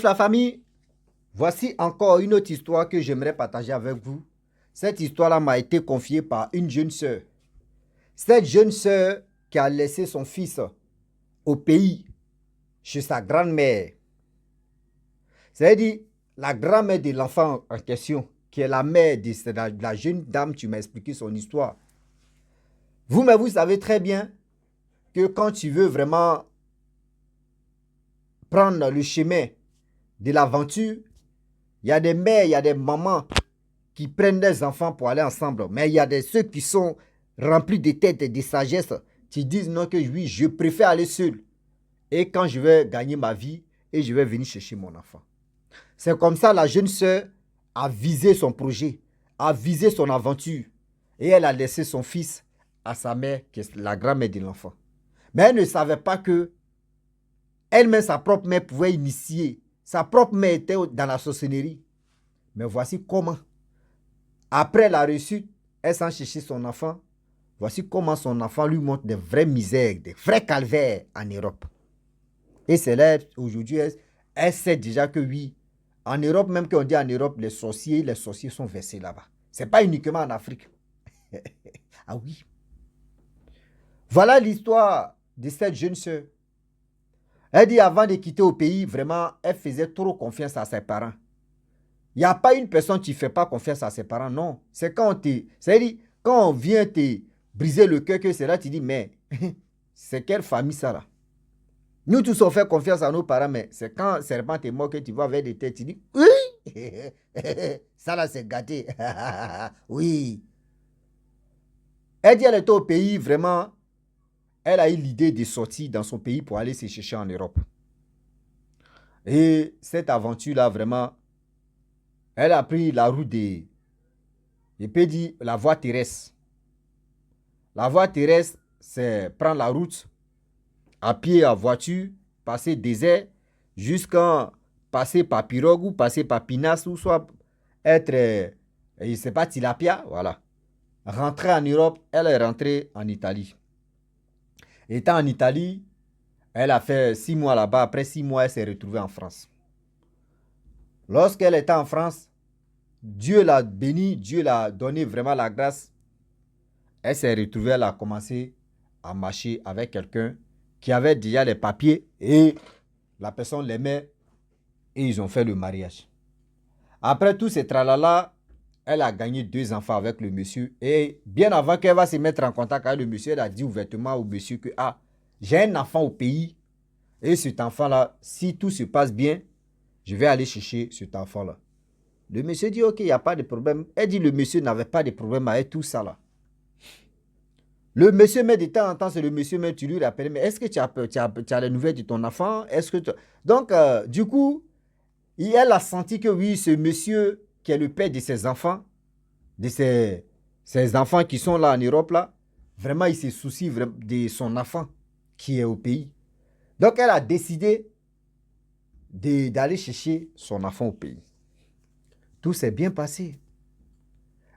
La famille, voici encore une autre histoire que j'aimerais partager avec vous. Cette histoire-là m'a été confiée par une jeune sœur. Cette jeune sœur qui a laissé son fils au pays, chez sa grand-mère. C'est-à-dire la grand-mère de l'enfant en question, qui est la mère de la jeune dame, tu m'as expliqué son histoire. Mais vous savez très bien que quand tu veux vraiment prendre le chemin de l'aventure, il y a des mères, il y a des mamans qui prennent des enfants pour aller ensemble. Mais il y a ceux qui sont remplis de tête et de sagesse, qui disent non que oui, je préfère aller seul. Et quand je vais gagner ma vie, et je vais venir chercher mon enfant. C'est comme ça la jeune sœur a visé son projet, a visé son aventure. Et elle a laissé son fils à sa mère, qui est la grand-mère de l'enfant. Mais elle ne savait pas que elle-même, sa propre mère, pouvait initier. Sa propre mère était dans la sorcellerie. Mais voici comment. Après la réussite, elle s'en cherchait son enfant. Voici comment son enfant lui montre des vraies misères, des vrais calvaires en Europe. Et c'est là, aujourd'hui, elle sait déjà que oui, en Europe, même quand on dit en Europe, les sorciers sont versés là-bas. Ce n'est pas uniquement en Afrique. Ah oui. Voilà l'histoire de cette jeune sœur. Elle dit avant de quitter au pays, vraiment, elle faisait trop confiance à ses parents. Il n'y a pas une personne qui ne fait pas confiance à ses parents, non. C'est quand on vient te briser le cœur que c'est là, tu dis, mais c'est quelle famille ça là? Nous tous on fait confiance à nos parents, mais c'est quand serpent est mort que tu vas avec des têtes, tu dis, oui, ça là c'est gâté. Oui. Elle dit, elle était au pays, vraiment, elle a eu l'idée de sortir dans son pays pour aller se chercher en Europe. Et cette aventure-là, vraiment, elle a pris la route je peux dire, la voie terrestre. La voie terrestre, c'est prendre la route à pied, à voiture, passer désert, jusqu'à passer par pirogue ou passer par Pinas ou soit être, je ne sais pas, tilapia, voilà. Rentrer en Europe, elle est rentrée en Italie. Étant en Italie, elle a fait 6 mois là-bas. Après 6 mois, elle s'est retrouvée en France. Lorsqu'elle était en France, Dieu l'a bénie, Dieu l'a donné vraiment la grâce. Elle s'est retrouvée, elle a commencé à marcher avec quelqu'un qui avait déjà les papiers et la personne l'aimait et ils ont fait le mariage. Après tout ce tralala, elle a gagné 2 enfants avec le monsieur et bien avant qu'elle va se mettre en contact avec le monsieur, elle a dit ouvertement au monsieur que j'ai un enfant au pays et cet enfant-là, si tout se passe bien, je vais aller chercher cet enfant-là. Le monsieur dit ok, il n'y a pas de problème. Elle dit le monsieur n'avait pas de problème avec tout ça là. Le monsieur, mais de temps en temps, c'est le monsieur, mais tu lui rappelles, mais est-ce que tu as les nouvelles de ton enfant? Est-ce que Donc, du coup, elle a senti que oui, ce monsieur qui est le père de ses enfants, de ses enfants qui sont là en Europe, là, vraiment, il se soucie de son enfant qui est au pays. Donc, elle a décidé d'aller chercher son enfant au pays. Tout s'est bien passé.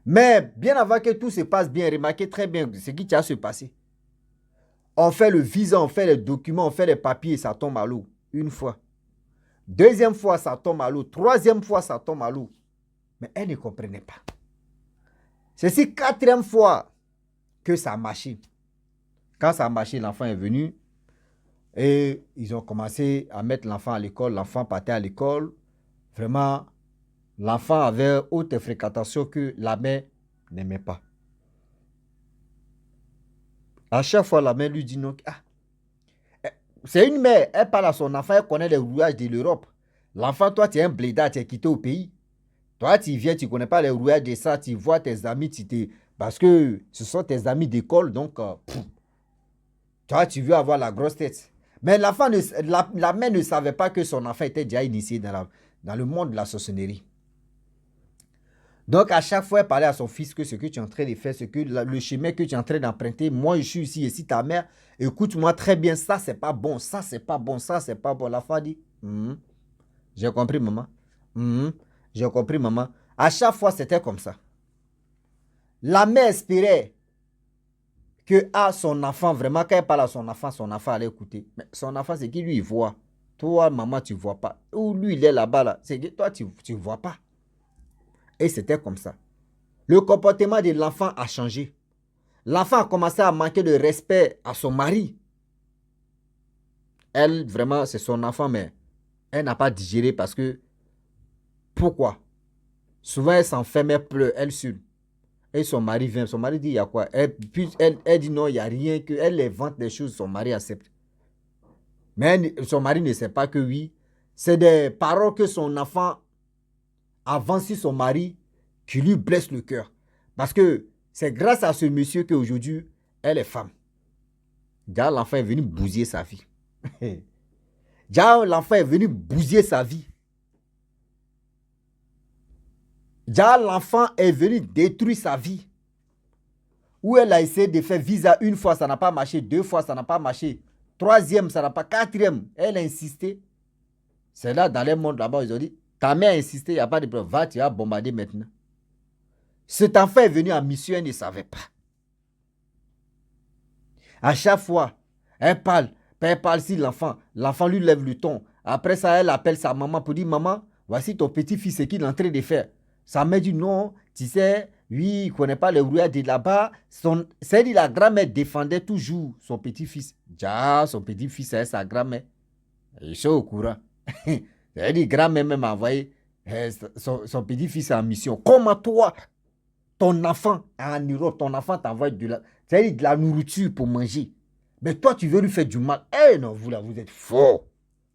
Mais bien avant que tout se passe bien, remarquez très bien ce qui va se passer. On fait le visa, on fait les documents, on fait les papiers, ça tombe à l'eau. Une fois. Deuxième fois, ça tombe à l'eau. Troisième fois, ça tombe à l'eau. Mais elle ne comprenait pas. C'est la 4e fois que ça a marché. Quand ça a marché, l'enfant est venu et ils ont commencé à mettre l'enfant à l'école. L'enfant partait à l'école. Vraiment, l'enfant avait haute fréquentation que la mère n'aimait pas. À chaque fois, la mère lui dit non. C'est une mère, elle parle à son enfant, elle connaît les rouages de l'Europe. L'enfant, toi, tu es un blédard, tu es quitté au pays. Toi, tu viens, tu ne connais pas les rouages de ça, tu vois tes amis, parce que ce sont tes amis d'école, donc, toi, tu veux avoir la grosse tête. Mais la mère ne savait pas que son enfant était déjà initié dans le monde de la sorcellerie. Donc, à chaque fois, elle parlait à son fils que ce que tu es en train de faire, le chemin que tu es en train d'emprunter, moi, je suis ici, et si ta mère, écoute-moi très bien, ça, c'est pas bon, ça, c'est pas bon, ça, c'est pas bon. La femme dit, j'ai compris, maman. J'ai compris, maman. À chaque fois, c'était comme ça. La mère espérait que son enfant, vraiment, quand elle parle à son enfant allait écouter. Mais son enfant, c'est qui lui voit. Toi, maman, tu ne vois pas. Ou lui, il est là-bas, là. C'est que toi, tu ne vois pas. Et c'était comme ça. Le comportement de l'enfant a changé. L'enfant a commencé à manquer de respect à son mari. Elle, vraiment, c'est son enfant, mais elle n'a pas digéré parce que... Pourquoi? Souvent, elle s'enferme, elle pleure, elle suit. Et son mari vient. Son mari dit, il y a quoi? Elle dit non, il n'y a rien. Elle invente des choses, son mari accepte. Mais son mari ne sait pas que oui, c'est des paroles que son enfant avance sur son mari qui lui blesse le cœur. Parce que c'est grâce à ce monsieur qu'aujourd'hui, elle est femme. Déjà, l'enfant est venu bousiller sa vie. Déjà, l'enfant est venu bousiller sa vie. Déjà, l'enfant est venu détruire sa vie. Où elle a essayé de faire visa une fois, ça n'a pas marché. Deux fois, ça n'a pas marché. Troisième, ça n'a pas. Quatrième, elle a insisté. C'est là, dans les mondes là-bas, ils ont dit, ta mère a insisté, il n'y a pas de problème. Va, tu vas bombarder maintenant. Cet enfant est venu en mission, elle ne savait pas. À chaque fois, elle parle sur l'enfant. L'enfant lui lève le ton. Après ça, elle appelle sa maman pour dire, maman, voici ton petit-fils, ce qu'il est en train de faire. Sa mère dit, non, tu sais, oui, il ne connaît pas le bruit de là-bas. C'est-à-dire, la grand-mère défendait toujours son petit-fils. Déjà, son petit-fils, c'est sa grand-mère. Ils sont au courant. C'est-à-dire, grand-mère même a envoyé son petit-fils en mission. Comment toi, ton enfant en Europe, ton enfant t'envoie de la nourriture pour manger. Mais toi, tu veux lui faire du mal. Eh non, vous là, vous êtes faux.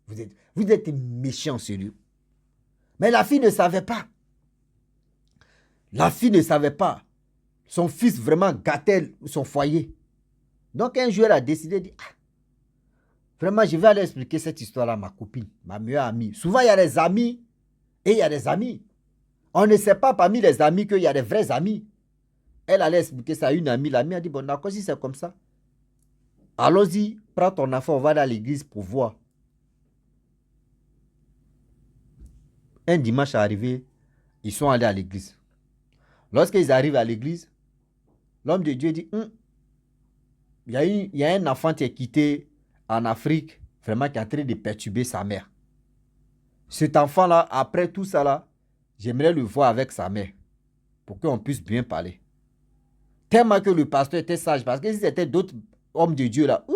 Vous êtes méchant, sérieux. Mais la fille ne savait pas. La fille ne savait pas. Son fils vraiment gâtait son foyer. Donc un jour, elle a décidé de dire, ah, vraiment, je vais aller expliquer cette histoire-là à ma copine, ma meilleure amie. Souvent, il y a des amis et il y a des amis. On ne sait pas parmi les amis qu'il y a des vrais amis. Elle allait expliquer ça à une amie. L'amie a dit, bon, d'accord, si c'est comme ça, allons-y, prends ton enfant, on va aller à l'église pour voir. Un dimanche arrivé, ils sont allés à l'église. Lorsqu'ils arrivent à l'église, l'homme de Dieu dit, il y a un enfant qui est quitté en Afrique, vraiment qui est en train de perturber sa mère. Cet enfant-là, après tout ça là, j'aimerais le voir avec sa mère pour qu'on puisse bien parler. Tellement que le pasteur était sage, parce que si c'était d'autres hommes de Dieu là,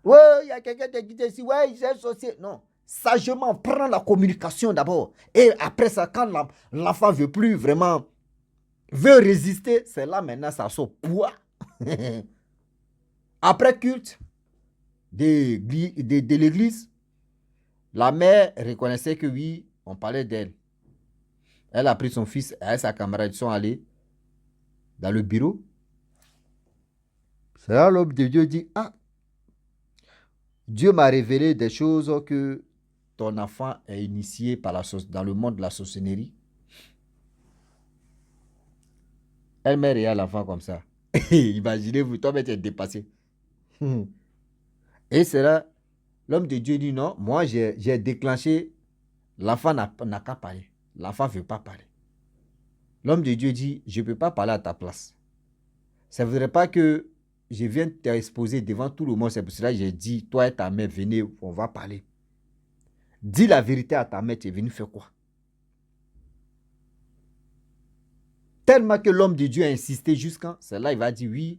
ouais, il y a quelqu'un qui est quitté ici, ouais, il est associé. Non, sagement, prends la communication d'abord. Et après ça, quand l'enfant ne veut plus vraiment, veut résister, c'est là maintenant ça sort. Après culte de l'église, la mère reconnaissait que oui, on parlait d'elle. Elle a pris son fils et sa camarade, ils sont allés dans le bureau. C'est là l'homme de Dieu dit, ah, Dieu m'a révélé des choses que ton enfant est initié dans le monde de la sorcellerie. Elle met rien à l'enfant comme ça. Imaginez-vous, toi-même tu es dépassé. Et c'est là, l'homme de Dieu dit non, moi j'ai déclenché, l'enfant n'a qu'à parler. L'enfant ne veut pas parler. L'homme de Dieu dit, je ne peux pas parler à ta place. Ça ne voudrait pas que je vienne t'exposer devant tout le monde. C'est pour cela que j'ai dit, toi et ta mère, venez, on va parler. Dis la vérité à ta mère, tu es venu faire quoi? Tellement que l'homme de Dieu a insisté jusqu'à, c'est là il va dire, oui,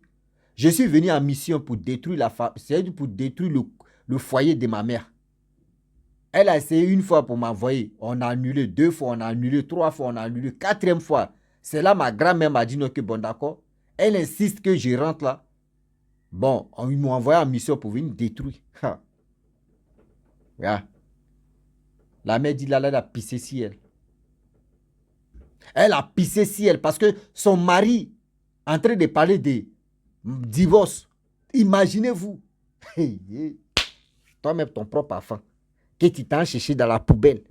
je suis venu en mission pour détruire la femme, c'est-à-dire pour détruire le foyer de ma mère. Elle a essayé une fois pour m'envoyer. On a annulé 2 fois, on a annulé 3 fois, on a annulé 4e fois. C'est là ma grand-mère m'a dit non, que bon d'accord. Elle insiste que je rentre là. Bon, ils m'ont envoyé en mission pour venir détruire. Yeah. La mère dit là, elle a pissé si elle. Elle a pissé si elle parce que son mari en train de parler de divorce. Imaginez-vous. Toi-même, ton propre enfant, que tu t'en cherché dans la poubelle.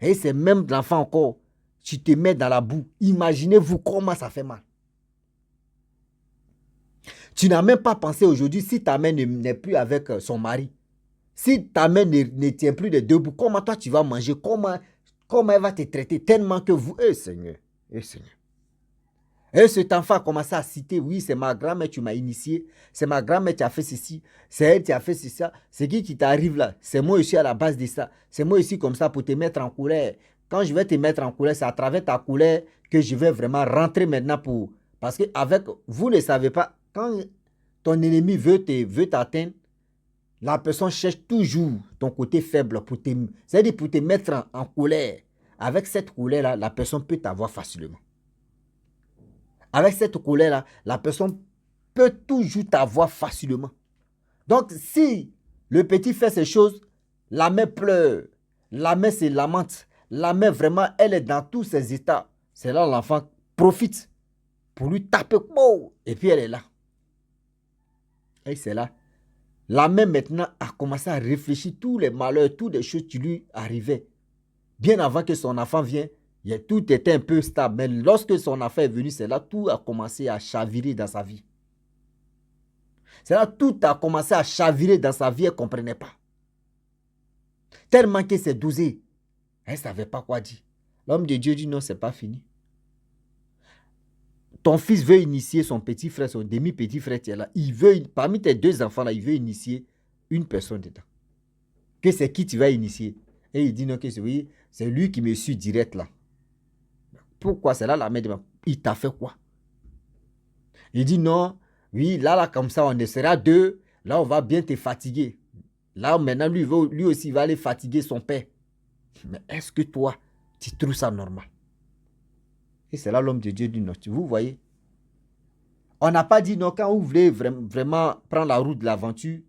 Et c'est même de l'enfant encore. Tu te mets dans la boue. Imaginez-vous comment ça fait mal. Tu n'as même pas pensé aujourd'hui si ta mère n'est plus avec son mari. Si ta mère ne tient plus les deux bouts, comment toi tu vas manger? Comment elle va te traiter tellement que vous... Seigneur. Seigneur. Et cet enfant a commencé à citer, oui, c'est ma grand-mère, tu m'as initié, c'est ma grand-mère qui a fait ceci, c'est elle qui a fait ceci, c'est qui t'arrive là, c'est moi aussi à la base de ça, c'est moi ici comme ça pour te mettre en colère. Quand je vais te mettre en colère, c'est à travers ta colère que je vais vraiment rentrer maintenant pour... Parce que avec, vous ne savez pas, quand ton ennemi veut t'atteindre, la personne cherche toujours ton côté faible pour c'est-à-dire pour te mettre en colère. Avec cette colère-là, la personne peut t'avoir facilement. Avec cette colère-là, la personne peut toujours t'avoir facilement. Donc, si le petit fait ces choses, la mère pleure, la mère se lamente, la mère vraiment, elle est dans tous ses états. C'est là l'enfant profite pour lui taper, et puis elle est là. Et c'est là. La mère maintenant a commencé à réfléchir tous les malheurs, toutes les choses qui lui arrivaient. Bien avant que son enfant vienne, tout était un peu stable. Mais lorsque son enfant est venu, c'est là tout a commencé à chavirer dans sa vie. C'est là tout a commencé à chavirer dans sa vie, elle ne comprenait pas. Tellement que c'est dosé. Elle ne savait pas quoi dire. L'homme de Dieu dit non, ce n'est pas fini. Ton fils veut initier son petit frère, son demi-petit frère qui est là. Il veut, parmi tes deux enfants là, il veut initier une personne dedans. Que c'est qui tu vas initier? Et il dit non, que c'est lui qui me suit direct là. Pourquoi? C'est là la mère dit, il t'a fait quoi? Il dit non, oui, là, comme ça, on sera deux. Là, on va bien te fatiguer. Là, maintenant, lui aussi, il va aller fatiguer son père. Mais est-ce que toi, tu trouves ça normal? Et c'est là l'homme de Dieu dit non. Vous voyez? On n'a pas dit non, quand vous voulez vraiment prendre la route de l'aventure,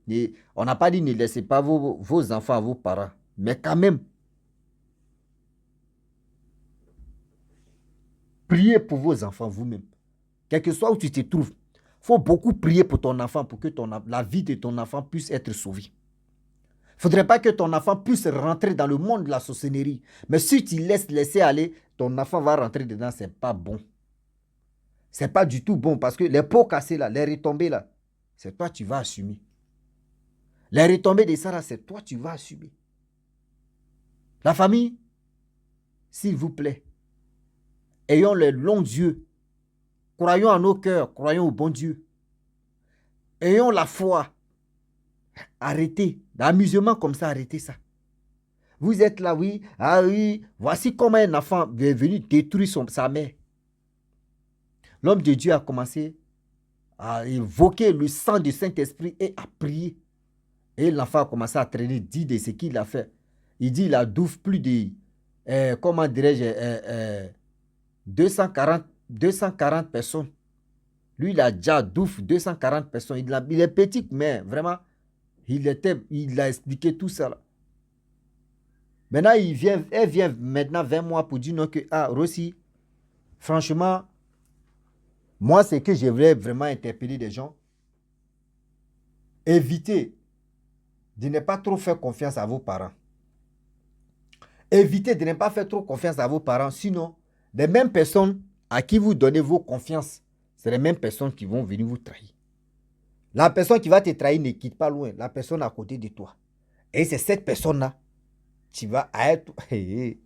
on n'a pas dit ne laissez pas vos enfants à vos parents. Mais quand même, priez pour vos enfants vous-même. Quel que soit où tu te trouves, il faut beaucoup prier pour ton enfant pour que la vie de ton enfant puisse être sauvée. Il ne faudrait pas que ton enfant puisse rentrer dans le monde de la sorcellerie. Mais si tu laisses aller, ton enfant va rentrer dedans, ce n'est pas bon. Ce n'est pas du tout bon parce que les pots cassés là, les retombées là, c'est toi tu vas assumer. Les retombées de ça là, c'est toi tu vas assumer. La famille, s'il vous plaît, ayons les longs yeux. Croyons en nos cœurs, croyons au bon Dieu. Ayons la foi. Arrêtez. L'amusement comme ça, arrêtez ça. Vous êtes là, oui. Ah oui, voici comment un enfant est venu détruire sa mère. L'homme de Dieu a commencé à évoquer le sang du Saint-Esprit et à prier. Et l'enfant a commencé à traîner, dit de ce qu'il a fait. Il dit il a douve plus de, comment dirais-je, 240 personnes. Lui, il a déjà douve 240 personnes. Il est petit, mais vraiment, il a expliqué tout ça. Là. Maintenant, elle vient maintenant vers moi pour dire non que, ah, Rossi, franchement, moi, c'est que je voulais vraiment interpeller des gens. Évitez de ne pas trop faire confiance à vos parents. Évitez de ne pas faire trop confiance à vos parents. Sinon, les mêmes personnes à qui vous donnez vos confiances, c'est les mêmes personnes qui vont venir vous trahir. La personne qui va te trahir ne quitte pas loin. La personne à côté de toi. Et c'est cette personne-là qui va être... Et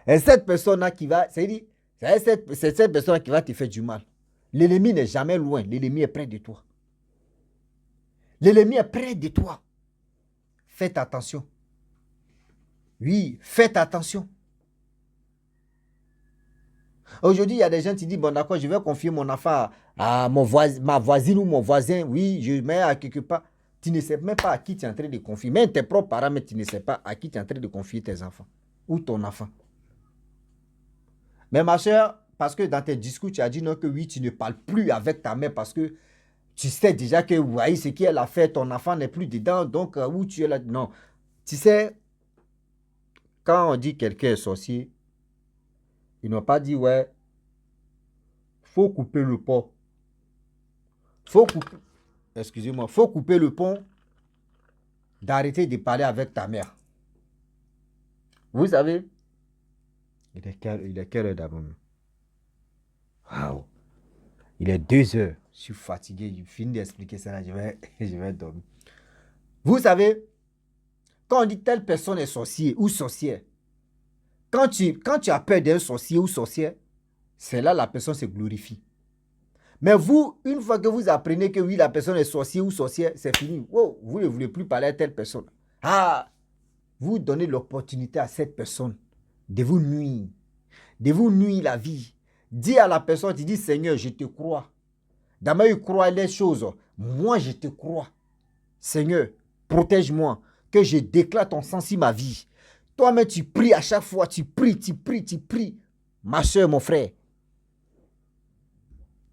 cette personne-là qui va... C'est cette personne qui va te faire du mal. L'ennemi n'est jamais loin. L'ennemi est près de toi. L'ennemi est près de toi. Faites attention. Oui, faites attention. Aujourd'hui, il y a des gens qui disent, bon d'accord, je vais confier mon enfant à ma voisine ou mon voisin. Oui, je mets à quelque part. Tu ne sais même pas à qui tu es en train de confier. Même tes propres parents, mais tu ne sais pas à qui tu es en train de confier tes enfants. Ou ton enfant. Mais ma soeur, parce que dans tes discours, tu as dit non que oui, tu ne parles plus avec ta mère parce que tu sais déjà que vous voyez ce qu'elle a fait, ton enfant n'est plus dedans, donc où tu es là. Non. Tu sais, quand on dit quelqu'un est sorcier, ils n'ont pas dit, ouais, faut couper le pont. Excusez-moi, faut couper le pont d'arrêter de parler avec ta mère. Vous savez, il est quelle heure d'abord? Waouh, il est 2 heures. Je suis fatigué, je finis d'expliquer ça là, je vais dormir. Vous savez, quand on dit telle personne est sorcier ou sorcière, quand tu as peur d'un sorcier ou sorcière, c'est là la personne se glorifie. Mais vous, une fois que vous apprenez que oui, la personne est sorcier ou sorcière, c'est fini. Oh, vous ne voulez plus parler à telle personne. Ah, vous donnez l'opportunité à cette personne de vous nuire la vie. Dis à la personne, tu dis, Seigneur, je te crois. D'abord, il croit les choses. Moi, je te crois. Seigneur, protège-moi, que je déclare ton sang sur ma vie. Toi-même, tu pries à chaque fois, tu pries, tu pries, tu pries. Ma soeur, mon frère.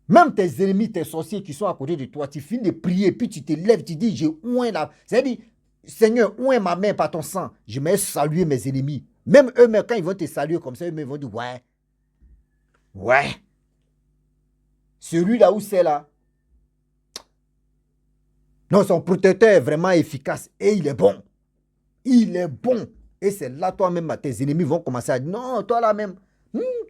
Même tes ennemis, tes sorciers qui sont à côté de toi, tu finis de prier, puis tu te lèves, tu dis, j'ai oint là. C'est-à-dire, Seigneur, oint ma main par ton sang. Je vais saluer mes ennemis. Même eux-mêmes, quand ils vont te saluer comme ça, eux-mêmes vont dire, ouais. Ouais. Celui-là où c'est là. Non, son protecteur est vraiment efficace et il est bon. Il est bon. Et c'est là, toi-même, tes ennemis vont commencer à dire, non, toi là même,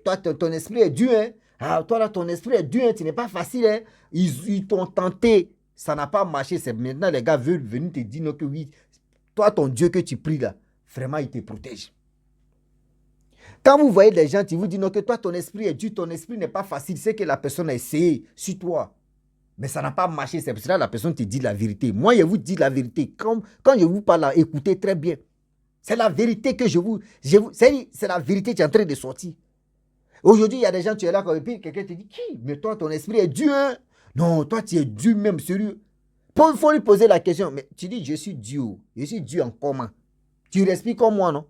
toi, ton esprit est dur. Hein? Ah, toi là, ton esprit est dur, hein? Tu n'es pas facile. Hein? Ils t'ont tenté, ça n'a pas marché. C'est maintenant les gars veulent venir te dire non, que oui, toi, ton Dieu que tu pries là, vraiment, il te protège. Quand vous voyez les gens qui vous disent non, que toi, ton esprit est dur, ton esprit n'est pas facile, c'est que la personne a essayé sur toi. Mais ça n'a pas marché, c'est pour cela que la personne te dit la vérité. Moi, je vous dis la vérité. Quand je vous parle, écoutez très bien. C'est la vérité que c'est la vérité qui est en train de sortir. Aujourd'hui, il y a des gens, tu es là, et puis quelqu'un te dit, qui? Mais toi, ton esprit est dur. Hein? Non, toi, tu es dur même, sérieux. Il faut lui poser la question. Mais tu dis, je suis dur. Je suis dur en comment? Tu respires comme moi, non?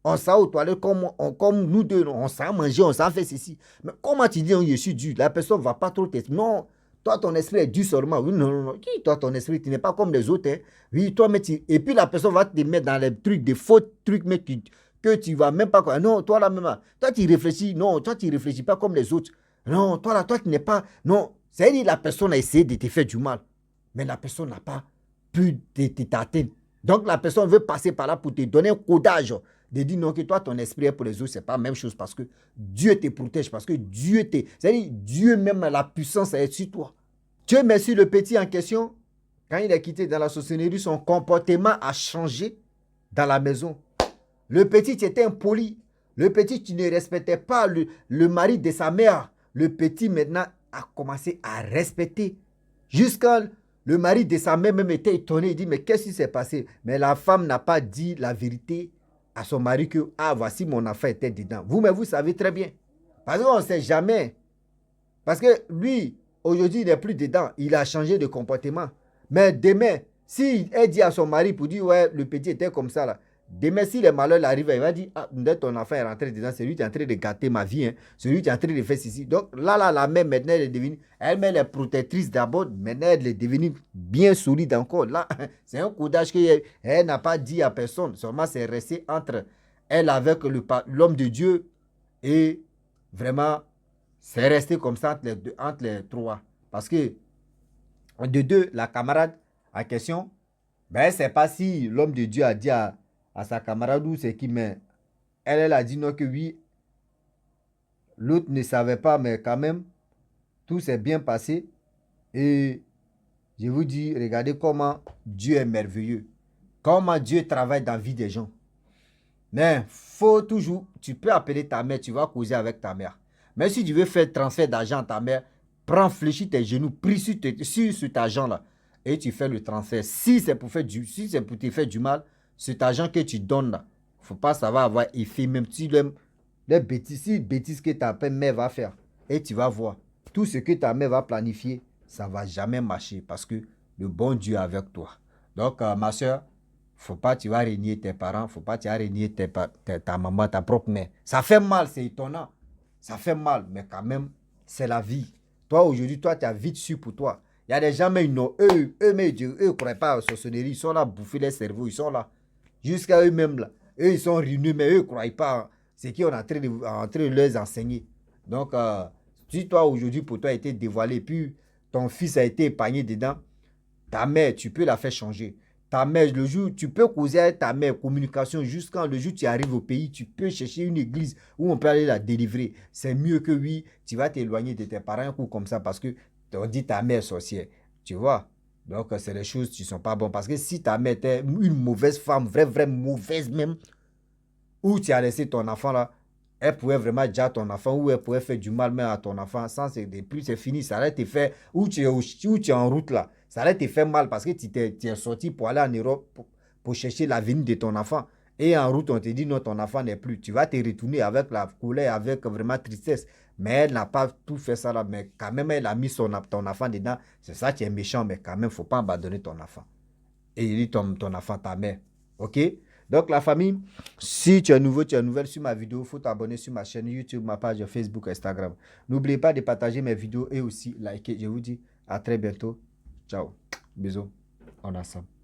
On sait aux toilettes comme nous deux, non? On sait manger, on sait faire ceci. Mais comment tu dis, oh, je suis dur? La personne ne va pas trop t'expliquer. Non, toi, ton esprit est dur seulement. Oui, non, non, non. Qui, toi, ton esprit, tu n'es pas comme les autres. Hein? Oui, toi, mais tu... Et puis la personne va te mettre dans les trucs, des faux trucs, mais que tu ne vas même pas... Non, toi, là, même, toi, tu réfléchis. Non, toi, tu ne réfléchis pas comme les autres. Non, toi, là, toi, tu n'es pas... Non, c'est-à-dire la personne a essayé de te faire du mal. Mais la personne n'a pas pu t'atteindre. Donc, la personne veut passer par là pour te donner un codage de dire non, que toi, ton esprit est pour les autres, c'est pas la même chose parce que Dieu te protège, parce que Dieu te... C'est-à-dire, Dieu même, la puissance est sur toi. Dieu merci le petit en question, quand il est quitté dans la sorcellerie, son comportement a changé dans la maison. Le petit était impoli. Le petit qui ne respectait pas le mari de sa mère. Le petit maintenant a commencé à respecter. Jusqu'à le mari de sa mère même était étonné. Il dit, mais qu'est-ce qui s'est passé? Mais la femme n'a pas dit la vérité à son mari que, ah, voici mon affaire était dedans. Vous, mais vous savez très bien. Parce qu'on ne sait jamais. Parce que lui, aujourd'hui, il n'est plus dedans. Il a changé de comportement. Mais demain, si elle dit à son mari pour dire, ouais, le petit était comme ça, là. Demain, si les malheurs arrivent, il va dire, ah, ton affaire est rentrée dedans, c'est lui qui est en train de gâter ma vie, hein. C'est lui qui est en train de faire ceci. Donc là, la mère, maintenant, elle est devenue, elle est protectrice d'abord, maintenant, elle est devenue bien solide encore. Là, c'est un codage qu'elle n'a pas dit à personne. Seulement, c'est resté entre elle avec l'homme de Dieu et vraiment, c'est resté comme ça entre les trois. Parce que, de deux, la camarade en question, ben, elle ne sait pas si l'homme de Dieu a dit à sa camarade ou c'est qui, mais elle a dit non que oui. L'autre ne savait pas, mais quand même, tout s'est bien passé. Et je vous dis, regardez comment Dieu est merveilleux. Comment Dieu travaille dans la vie des gens. Mais faut toujours, tu peux appeler ta mère, tu vas causer avec ta mère. Mais si tu veux faire transfert d'argent à ta mère, prends, fléchis tes genoux, prie sur cet argent-là. Et tu fais le transfert. Si c'est pour te faire du mal, cet argent que tu donnes là, faut pas, ça va avoir effet, même si les bêtises que ta mère va faire. Et tu vas voir, tout ce que ta mère va planifier, ça va jamais marcher parce que le bon Dieu est avec toi. Donc, ma soeur, faut pas tu vas régner tes parents, faut pas tu vas régner ta maman, ta propre mère. Ça fait mal, c'est étonnant. Ça fait mal, mais quand même, c'est la vie. Toi, aujourd'hui, toi, tu as vite su pour toi. Il y a des gens, mais eux ne croient pas à la sorcellerie. Ils sont là, bouffer les cerveaux, ils sont là. Jusqu'à eux-mêmes, là. Eux, ils sont ruinés, mais eux ne croient pas ce qu'on est en train de leur enseigner. Donc, si toi, aujourd'hui, pour toi, a été dévoilé, puis ton fils a été épargné dedans, ta mère, tu peux la faire changer. Ta mère, le jour, tu peux causer avec ta mère, communication, jusqu'à le jour où tu arrives au pays, tu peux chercher une église où on peut aller la délivrer. C'est mieux que oui, tu vas t'éloigner de tes parents ou comme ça parce que on dit ta mère sorcière. Tu vois? Donc, c'est des choses qui ne sont pas bonnes. Parce que si ta mère était une mauvaise femme, vraie mauvaise même, où tu as laissé ton enfant là, elle pouvait vraiment dire à ton enfant, ou elle pouvait faire du mal même à ton enfant, sans plus c'est fini, ça allait te faire, où tu es en route là, ça allait te faire mal parce que tu es sorti pour aller en Europe pour chercher l'avenir de ton enfant. Et en route, on te dit non, ton enfant n'est plus. Tu vas te retourner avec la colère, avec vraiment tristesse. Mais elle n'a pas tout fait ça là, mais quand même, elle a mis ton enfant dedans. C'est ça qui est méchant, mais quand même, il ne faut pas abandonner ton enfant. Et il dit ton enfant, ta mère. OK? Donc, la famille, si tu es nouveau, tu es nouvelle sur ma vidéo, il faut t'abonner sur ma chaîne YouTube, ma page Facebook, Instagram. N'oubliez pas de partager mes vidéos et aussi liker. Je vous dis à très bientôt. Ciao. Bisous. On est ensemble.